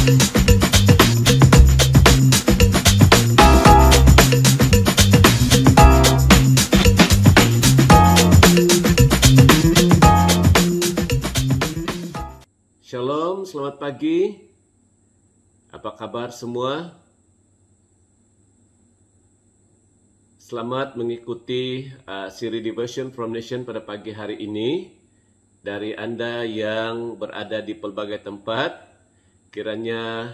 Shalom, selamat pagi. Apa kabar semua? Selamat mengikuti siri Devotion from Nation pada pagi hari ini. Dari Anda yang berada di pelbagai tempat, kiranya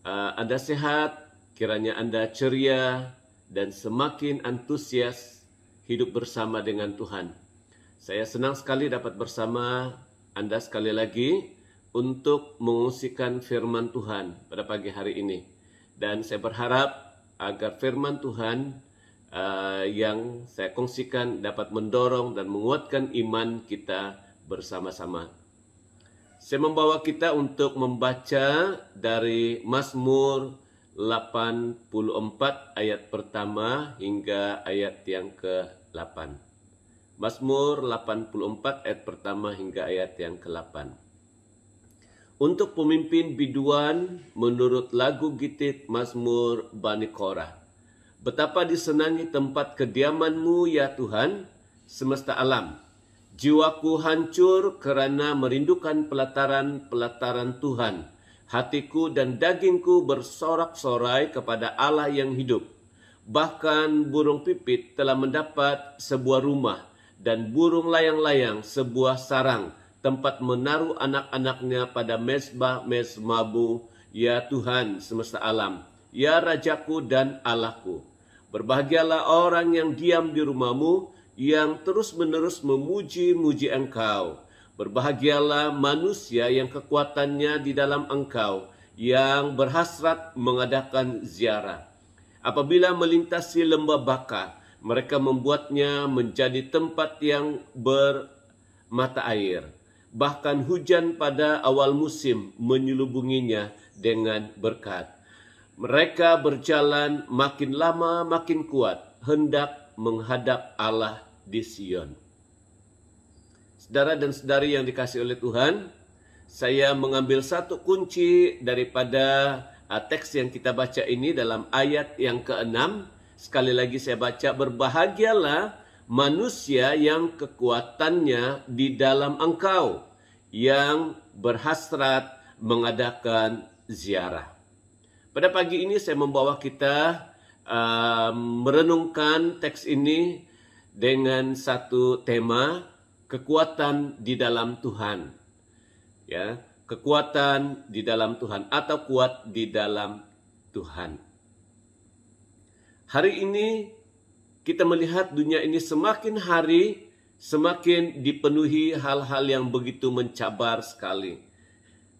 Anda sehat, kiranya Anda ceria, dan semakin antusias hidup bersama dengan Tuhan. Saya senang sekali dapat bersama Anda sekali lagi untuk mengungsikan firman Tuhan pada pagi hari ini. Dan saya berharap agar firman Tuhan yang saya kongsikan dapat mendorong dan menguatkan iman kita bersama-sama. Saya membawa kita untuk membaca dari Mazmur 84 ayat pertama hingga ayat yang ke-8. Mazmur 84 ayat pertama hingga ayat yang ke-8. Untuk pemimpin biduan menurut lagu gitit Mazmur Bani Korah. Betapa disenangi tempat kediaman-Mu ya Tuhan, semesta alam. Jiwaku hancur kerana merindukan pelataran-pelataran Tuhan. Hatiku dan dagingku bersorak-sorai kepada Allah yang hidup. Bahkan burung pipit telah mendapat sebuah rumah dan burung layang-layang sebuah sarang, tempat menaruh anak-anaknya pada mezbah-mezbah-Mu, ya Tuhan semesta alam, ya Rajaku dan Allahku. Berbahagialah orang yang diam di rumah-Mu, yang terus-menerus memuji-muji Engkau. Berbahagialah manusia yang kekuatannya di dalam Engkau, yang berhasrat mengadakan ziarah. Apabila melintasi lembah Baka, mereka membuatnya menjadi tempat yang bermata air. Bahkan hujan pada awal musim menyelubunginya dengan berkat. Mereka berjalan makin lama makin kuat, hendak menghadap Allah di Sion. Saudara dan saudari yang dikasihi oleh Tuhan, saya mengambil satu kunci daripada teks yang kita baca ini dalam ayat yang ke-6. Sekali lagi saya baca, berbahagialah manusia yang kekuatannya di dalam Engkau, yang berhasrat mengadakan ziarah. Pada pagi ini saya membawa kita merenungkan teks ini dengan satu tema, kekuatan di dalam Tuhan. Ya, kekuatan di dalam Tuhan atau kuat di dalam Tuhan. Hari ini kita melihat dunia ini semakin hari semakin dipenuhi hal-hal yang begitu mencabar sekali.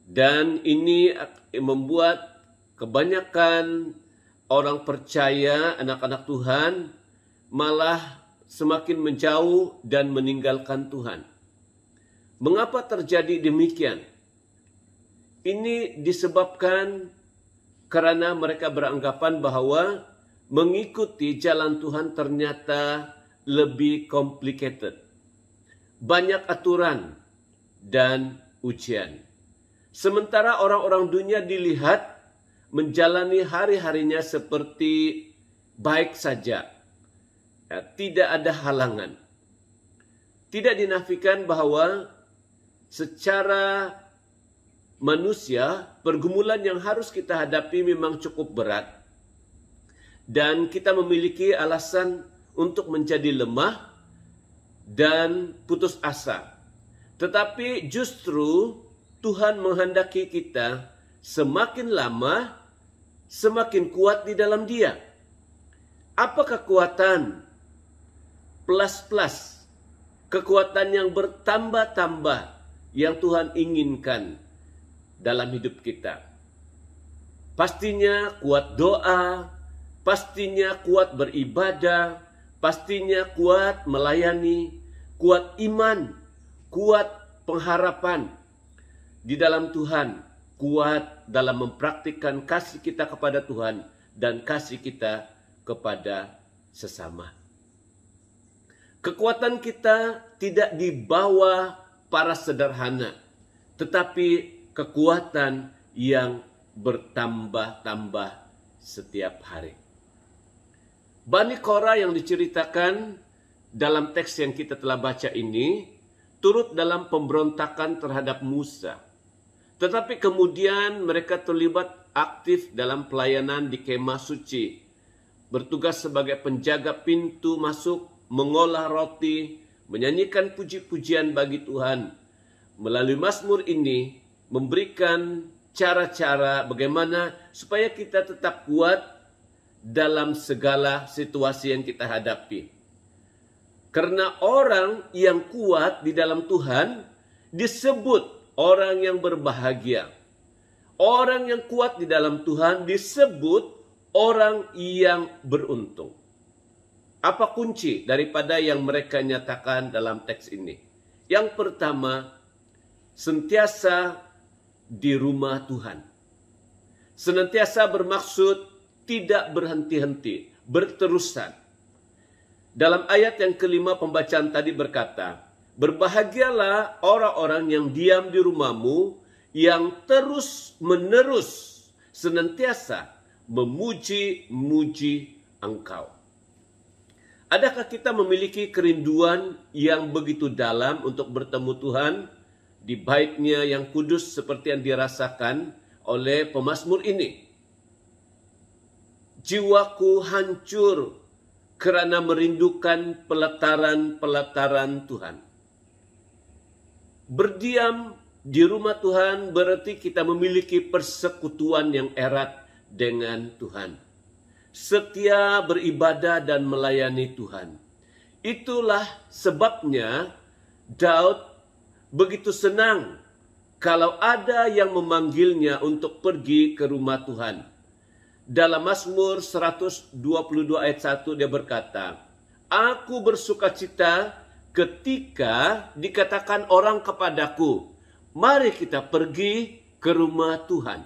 Dan ini membuat kebanyakan orang percaya, anak-anak Tuhan, malah semakin menjauh dan meninggalkan Tuhan. Mengapa terjadi demikian? Ini disebabkan karena mereka beranggapan bahwa mengikuti jalan Tuhan ternyata lebih complicated. Banyak aturan dan ujian. Sementara orang-orang dunia dilihat menjalani hari-harinya seperti baik saja. Ya, tidak ada halangan. Tidak dinafikan bahwa secara manusia pergumulan yang harus kita hadapi memang cukup berat. Dan kita memiliki alasan untuk menjadi lemah dan putus asa. Tetapi justru Tuhan menghendaki kita semakin lama semakin kuat di dalam Dia. Apa kekuatan plus-plus, kekuatan yang bertambah-tambah yang Tuhan inginkan dalam hidup kita? Pastinya kuat doa, pastinya kuat beribadah, pastinya kuat melayani, kuat iman, kuat pengharapan di dalam Tuhan, kuat dalam mempraktikkan kasih kita kepada Tuhan dan kasih kita kepada sesama. Kekuatan kita tidak dibawa para sederhana, tetapi kekuatan yang bertambah-tambah setiap hari. Bani Korah yang diceritakan dalam teks yang kita telah baca ini turut dalam pemberontakan terhadap Musa. Tetapi kemudian mereka terlibat aktif dalam pelayanan di kemah suci, bertugas sebagai penjaga pintu masuk, mengolah roti, menyanyikan puji-pujian bagi Tuhan. Melalui Mazmur ini memberikan cara-cara bagaimana supaya kita tetap kuat dalam segala situasi yang kita hadapi. Karena orang yang kuat di dalam Tuhan disebut orang yang berbahagia. Orang yang kuat di dalam Tuhan disebut orang yang beruntung. Apa kunci daripada yang mereka nyatakan dalam teks ini? Yang pertama, senantiasa di rumah Tuhan. Senantiasa bermaksud tidak berhenti-henti, berterusan. Dalam ayat yang kelima pembacaan tadi berkata, berbahagialah orang-orang yang diam di rumahmu, yang terus-menerus senantiasa memuji-muji engkau. Adakah kita memiliki kerinduan yang begitu dalam untuk bertemu Tuhan di bait-Nya yang kudus seperti yang dirasakan oleh pemazmur ini? Jiwaku hancur kerana merindukan pelataran-pelataran Tuhan. Berdiam di rumah Tuhan berarti kita memiliki persekutuan yang erat dengan Tuhan. Setia beribadah dan melayani Tuhan. Itulah sebabnya Daud begitu senang kalau ada yang memanggilnya untuk pergi ke rumah Tuhan. Dalam Mazmur 122 ayat 1 dia berkata, aku bersukacita ketika dikatakan orang kepadaku, mari kita pergi ke rumah Tuhan.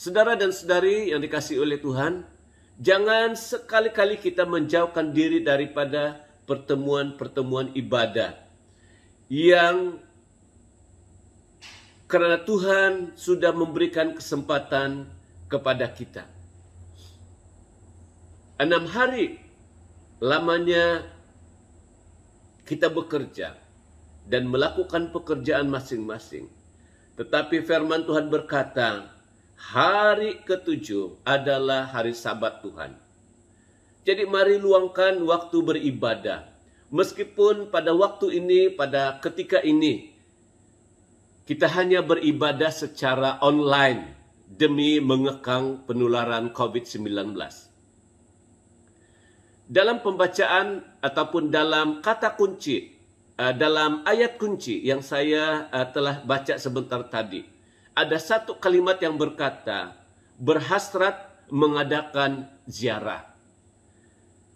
Saudara dan saudari yang dikasihi oleh Tuhan, jangan sekali-kali kita menjauhkan diri daripada pertemuan-pertemuan ibadah yang karena Tuhan sudah memberikan kesempatan kepada kita. 6 hari lamanya kita bekerja dan melakukan pekerjaan masing-masing. Tetapi firman Tuhan berkata, hari ke-7 adalah hari Sabat Tuhan. Jadi mari luangkan waktu beribadah. Meskipun pada waktu ini, pada ketika ini, kita hanya beribadah secara online demi mengekang penularan COVID-19. Dalam pembacaan ataupun dalam kata kunci, dalam ayat kunci yang saya telah baca sebentar tadi, ada satu kalimat yang berkata, berhasrat mengadakan ziarah.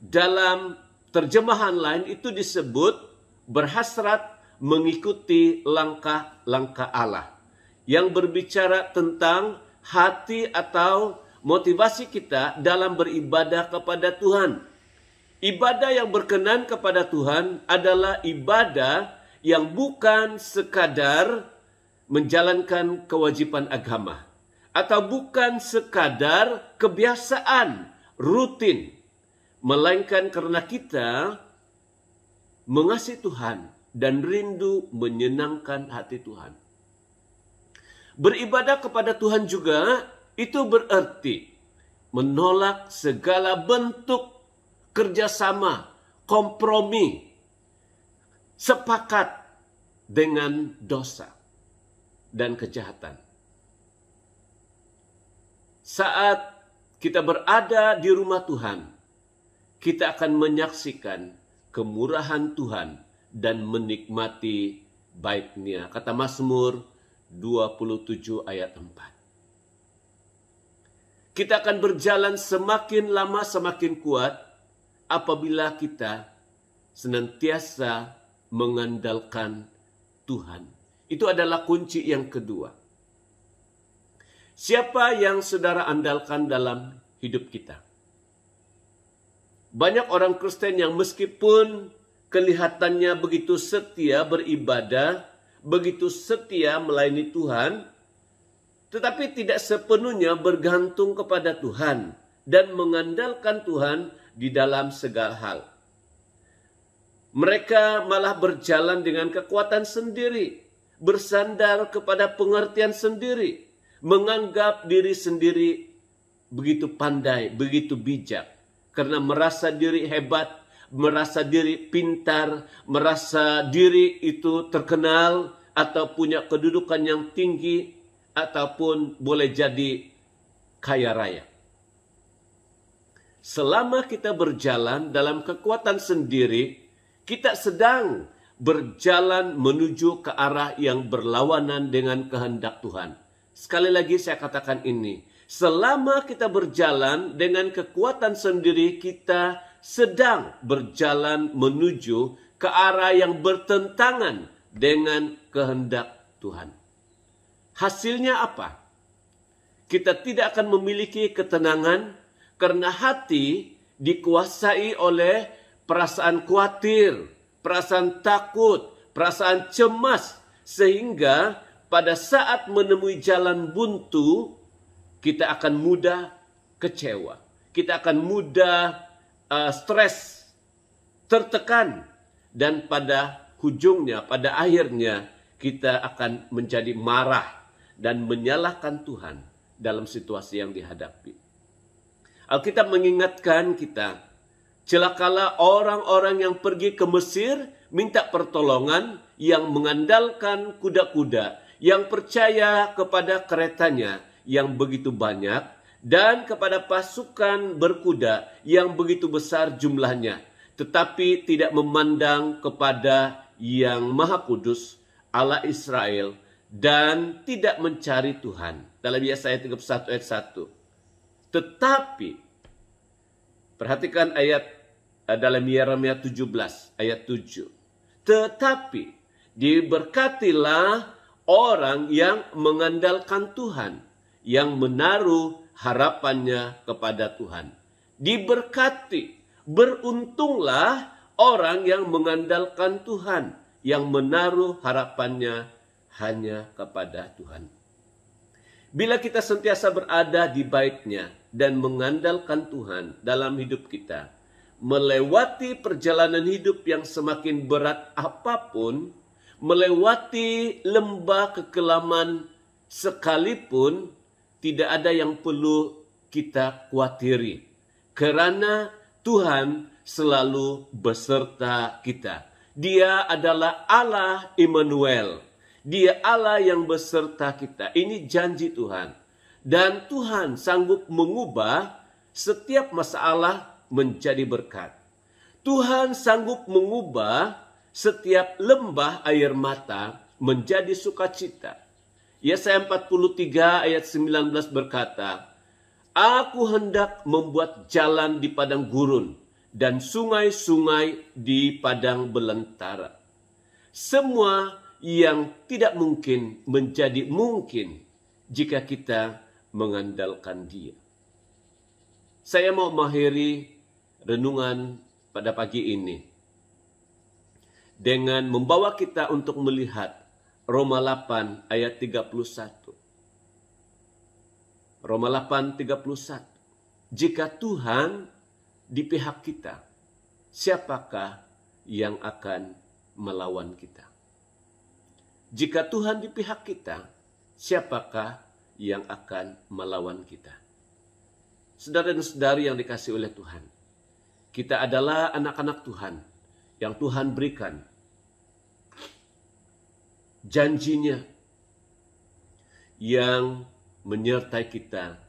Dalam terjemahan lain itu disebut berhasrat mengikuti langkah-langkah Allah, yang berbicara tentang hati atau motivasi kita dalam beribadah kepada Tuhan. Ibadah yang berkenan kepada Tuhan adalah ibadah yang bukan sekadar menjalankan kewajiban agama, atau bukan sekadar kebiasaan rutin, melainkan karena kita mengasihi Tuhan dan rindu menyenangkan hati Tuhan. Beribadah kepada Tuhan juga itu berarti menolak segala bentuk kerjasama, kompromi, sepakat dengan dosa dan kejahatan. Saat kita berada di rumah Tuhan, kita akan menyaksikan kemurahan Tuhan dan menikmati bait-Nya. Kata Mazmur 27 ayat 4. Kita akan berjalan semakin lama semakin kuat apabila kita senantiasa mengandalkan Tuhan. Itu adalah kunci yang kedua. Siapa yang saudara andalkan dalam hidup kita? Banyak orang Kristen yang meskipun kelihatannya begitu setia beribadah, begitu setia melayani Tuhan, tetapi tidak sepenuhnya bergantung kepada Tuhan dan mengandalkan Tuhan di dalam segala hal. Mereka malah berjalan dengan kekuatan sendiri, bersandar kepada pengertian sendiri, menganggap diri sendiri begitu pandai, begitu bijak, karena merasa diri hebat, merasa diri pintar, merasa diri itu terkenal atau punya kedudukan yang tinggi, ataupun boleh jadi kaya raya. Selama kita berjalan dalam kekuatan sendiri, kita sedang berjalan menuju ke arah yang berlawanan dengan kehendak Tuhan. Sekali lagi saya katakan ini, selama kita berjalan dengan kekuatan sendiri, kita sedang berjalan menuju ke arah yang bertentangan dengan kehendak Tuhan. Hasilnya apa? Kita tidak akan memiliki ketenangan karena hati dikuasai oleh perasaan khawatir, perasaan takut, perasaan cemas, sehingga pada saat menemui jalan buntu, kita akan mudah kecewa. Kita akan mudah stres, tertekan, dan pada ujungnya, pada akhirnya, kita akan menjadi marah dan menyalahkan Tuhan dalam situasi yang dihadapi. Alkitab mengingatkan kita, celakalah orang-orang yang pergi ke Mesir minta pertolongan, yang mengandalkan kuda-kuda, yang percaya kepada keretanya yang begitu banyak, dan kepada pasukan berkuda yang begitu besar jumlahnya, tetapi tidak memandang kepada yang Maha Kudus, Allah Israel, dan tidak mencari Tuhan. Dalam Yesaya 31 ayat 1. Tetapi, perhatikan ayat dalam Yeremia 17 ayat 7. Tetapi diberkatilah orang yang mengandalkan Tuhan, yang menaruh harapannya kepada Tuhan. Diberkati, beruntunglah orang yang mengandalkan Tuhan, yang menaruh harapannya hanya kepada Tuhan. Bila kita sentiasa berada di bait-Nya dan mengandalkan Tuhan dalam hidup kita, melewati perjalanan hidup yang semakin berat apapun, melewati lembah kekelaman sekalipun, tidak ada yang perlu kita khawatiri, karena Tuhan selalu beserta kita. Dia adalah Allah Immanuel. Dia Allah yang beserta kita. Ini janji Tuhan. Dan Tuhan sanggup mengubah setiap masalah menjadi berkat. Tuhan sanggup mengubah setiap lembah air mata menjadi sukacita. Yesaya 43 ayat 19 berkata, Aku hendak membuat jalan di padang gurun dan sungai-sungai di padang belantara. Semua yang tidak mungkin menjadi mungkin jika kita mengandalkan Dia. Saya mau mengakhiri renungan pada pagi ini dengan membawa kita untuk melihat Roma 8 ayat 31. Roma 8 31. Jika Tuhan di pihak kita, siapakah yang akan melawan kita? Jika Tuhan di pihak kita, siapakah yang akan melawan kita? Saudara dan saudari yang dikasihi oleh Tuhan, kita adalah anak-anak Tuhan yang Tuhan berikan janjinya yang menyertai kita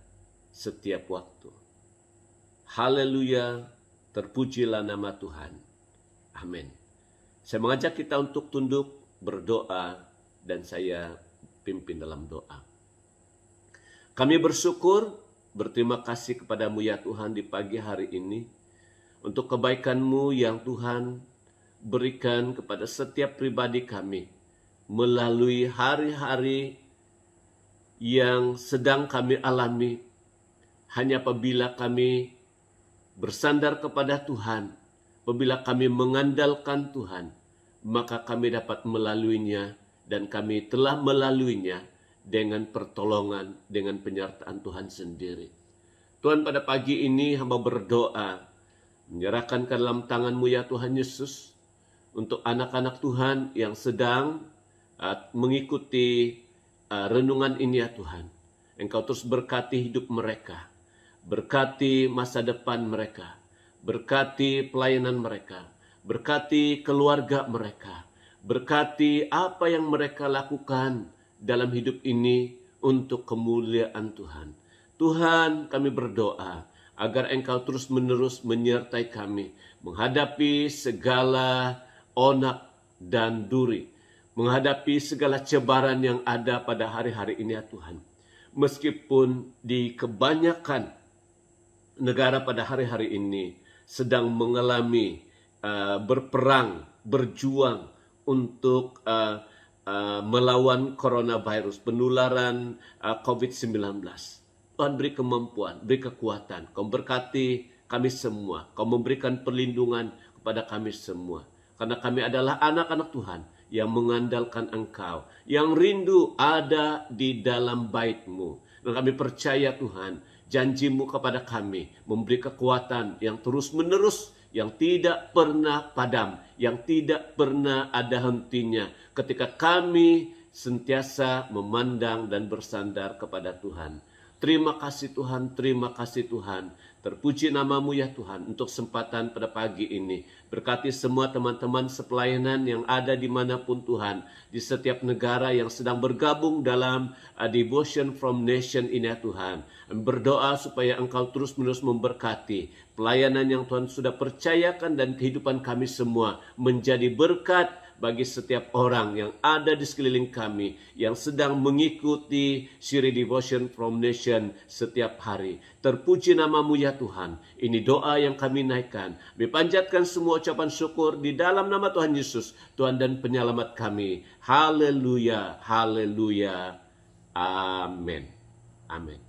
setiap waktu. Haleluya, terpujilah nama Tuhan. Amin. Saya mengajak kita untuk tunduk berdoa dan saya pimpin dalam doa. Kami bersyukur, berterima kasih kepadamu ya Tuhan di pagi hari ini untuk kebaikan-Mu yang Tuhan berikan kepada setiap pribadi kami melalui hari-hari yang sedang kami alami. Hanya apabila kami bersandar kepada Tuhan, apabila kami mengandalkan Tuhan, maka kami dapat melaluinya, dan kami telah melaluinya dengan pertolongan, dengan penyertaan Tuhan sendiri. Tuhan, pada pagi ini hamba berdoa, menyerahkan ke dalam tangan-Mu ya Tuhan Yesus, untuk anak-anak Tuhan yang sedang mengikuti renungan ini ya Tuhan. Engkau terus berkati hidup mereka, berkati masa depan mereka, berkati pelayanan mereka, berkati keluarga mereka, berkati apa yang mereka lakukan dalam hidup ini untuk kemuliaan Tuhan. Tuhan, kami berdoa agar Engkau terus-menerus menyertai kami menghadapi segala onak dan duri, menghadapi segala cobaan yang ada pada hari-hari ini ya Tuhan. Meskipun di kebanyakan negara pada hari-hari ini sedang mengalami berperang, berjuang untuk melawan coronavirus, penularan COVID-19. Tuhan beri kemampuan, beri kekuatan. Kau berkati kami semua. Kau memberikan perlindungan kepada kami semua. Karena kami adalah anak-anak Tuhan yang mengandalkan Engkau, yang rindu ada di dalam bait-Mu. Dan kami percaya Tuhan, janji-Mu kepada kami memberi kekuatan yang terus-menerus, yang tidak pernah padam, yang tidak pernah ada hentinya, ketika kami sentiasa memandang dan bersandar kepada Tuhan. Terima kasih Tuhan, terima kasih Tuhan. Terpuji nama-Mu ya Tuhan untuk kesempatan pada pagi ini. Berkati semua teman-teman sepelayanan yang ada dimanapun Tuhan, di setiap negara yang sedang bergabung dalam Devotion from Nation ini ya Tuhan. Berdoa supaya Engkau terus-menerus memberkati pelayanan yang Tuhan sudah percayakan, dan kehidupan kami semua menjadi berkat bagi setiap orang yang ada di sekeliling kami, yang sedang mengikuti Siri Devotion from Nation setiap hari. Terpuji nama-Mu ya Tuhan. Ini doa yang kami naikkan. Kami panjatkan semua ucapan syukur di dalam nama Tuhan Yesus, Tuhan dan Penyelamat kami. Haleluya, haleluya, amin, amin.